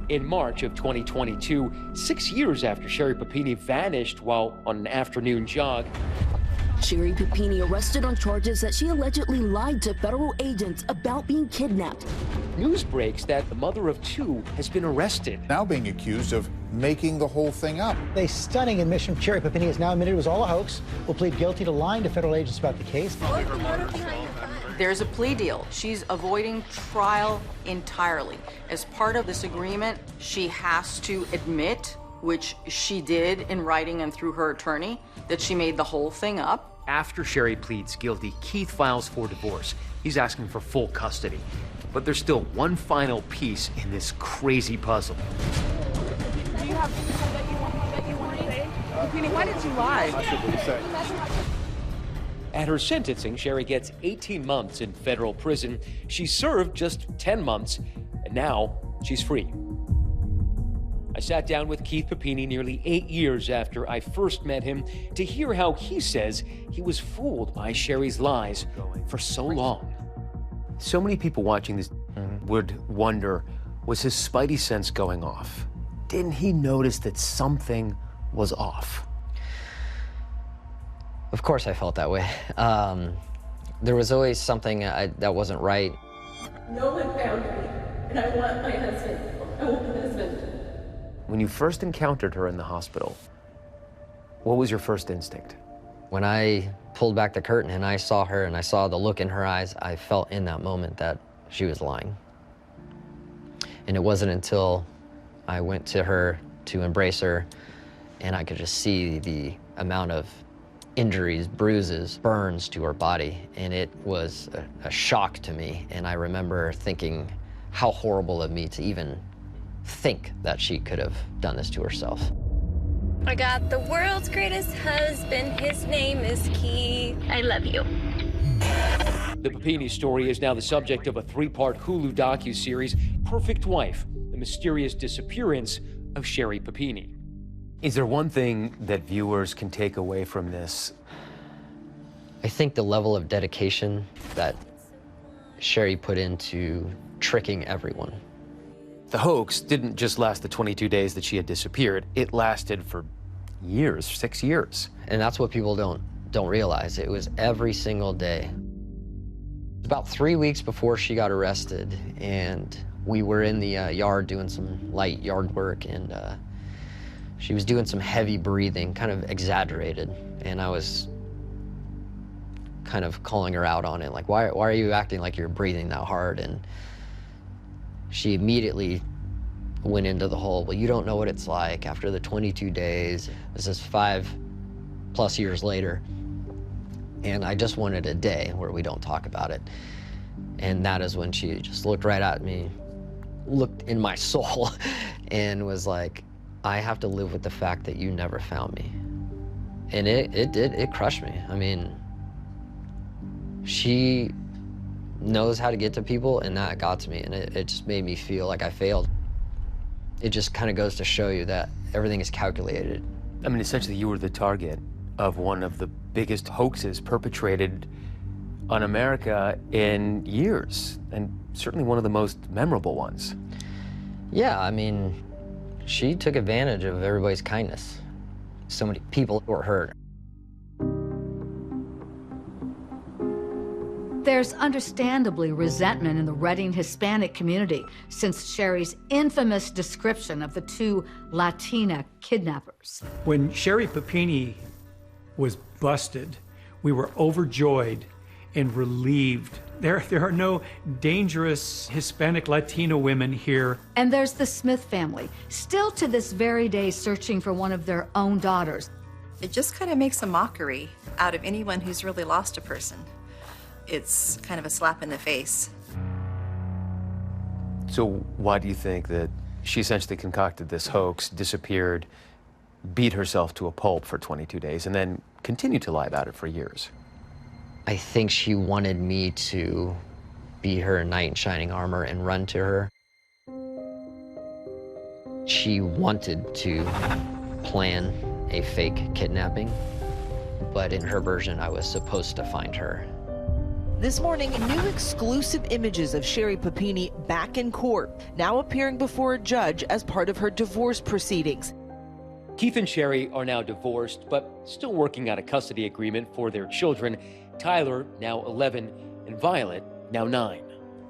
In March of 2022, 6 years after Sherri Papini vanished while on an afternoon jog, Sherri Papini arrested on charges that she allegedly lied to federal agents about being kidnapped. news breaks that the mother of two has been arrested. Now being accused of making the whole thing up. A stunning admission. Sherri Papini has now admitted it was all a hoax, will plead guilty to lying to federal agents about the case. There's a plea deal. She's avoiding trial entirely. As part of this agreement, she has to admit, which she did in writing and through her attorney, that she made the whole thing up. After Sherri pleads guilty, Keith files for divorce. He's asking for full custody. But there's still one final piece in this crazy puzzle. Do you have something that you want to say? Papini, why did you lie? I should really say. At her sentencing, Sherri gets 18 months in federal prison. She served just 10 months, and now she's free. I sat down with Keith Papini nearly 8 years after I first met him to hear how he says he was fooled by Sherri's lies for so long. So many people watching this would wonder, was his spidey sense going off? Didn't he notice that something was off? Of course I felt that way. There was always something that wasn't right. No one found me, and I want my husband. I want my husband. When you first encountered her in the hospital, what was your first instinct? When I pulled back the curtain and I saw her and I saw the look in her eyes, I felt in that moment that she was lying. And it wasn't until I went to her to embrace her and I could just see the amount of injuries, bruises, burns to her body, and it was a shock to me. And I remember thinking how horrible of me to even think that she could have done this to herself. I got the world's greatest husband. His name is Keith. I love you. The Papini story is now the subject of a 3-part Hulu docuseries, Perfect Wife, the mysterious disappearance of Sherri Papini. Is there one thing that viewers can take away from this? I think the level of dedication that Sherri put into tricking everyone. The hoax didn't just last the 22 days that she had disappeared. It lasted for years, 6 years. And that's what people don't realize. It was every single day. About 3 weeks before she got arrested, and we were in the yard doing some light yard work, and she was doing some heavy breathing, kind of exaggerated, and I was kind of calling her out on it, like, why are you acting like you're breathing that hard? And she immediately went into the whole, well, you don't know what it's like after the 22 days. This is 5+ years later, and I just wanted a day where we don't talk about it. And that is when she just looked right at me, looked in my soul, and was like, I have to live with the fact that you never found me. And it crushed me. I mean, she knows how to get to people, and that got to me, and it just made me feel like I failed. It just kind of goes to show you that everything is calculated. I mean, essentially, you were the target of one of the biggest hoaxes perpetrated on America in years, and certainly one of the most memorable ones. Yeah, I mean, she took advantage of everybody's kindness. So many people were hurt. There's understandably resentment in the Redding Hispanic community since Sherri's infamous description of the 2 Latina kidnappers. When Sherri Papini was busted, we were overjoyed and relieved. There are no dangerous Hispanic Latino women here. And there's the Smith family, still to this very day searching for one of their own daughters. It just kind of makes a mockery out of anyone who's really lost a person. It's kind of a slap in the face. So why do you think that she essentially concocted this hoax, disappeared, beat herself to a pulp for 22 days, and then continued to lie about it for years? I think she wanted me to be her knight in shining armor and run to her. She wanted to plan a fake kidnapping, but in her version, I was supposed to find her. This morning, new exclusive images of Sherri Papini back in court, now appearing before a judge as part of her divorce proceedings. Keith and Sherri are now divorced, but still working out a custody agreement for their children. Tyler, now 11, and Violet, now 9.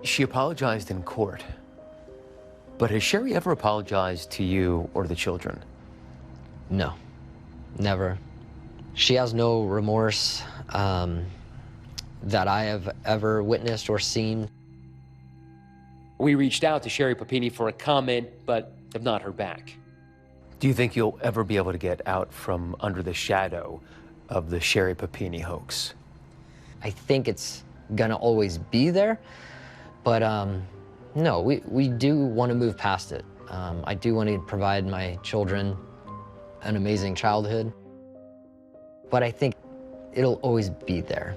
She apologized in court. But has Sherri ever apologized to you or the children? No, never. She has no remorse that I have ever witnessed or seen. We reached out to Sherri Papini for a comment, but have not heard back. Do you think you'll ever be able to get out from under the shadow of the Sherri Papini hoax? I think it's gonna always be there, but no, we do want to move past it. I do want to provide my children an amazing childhood, but I think it'll always be there.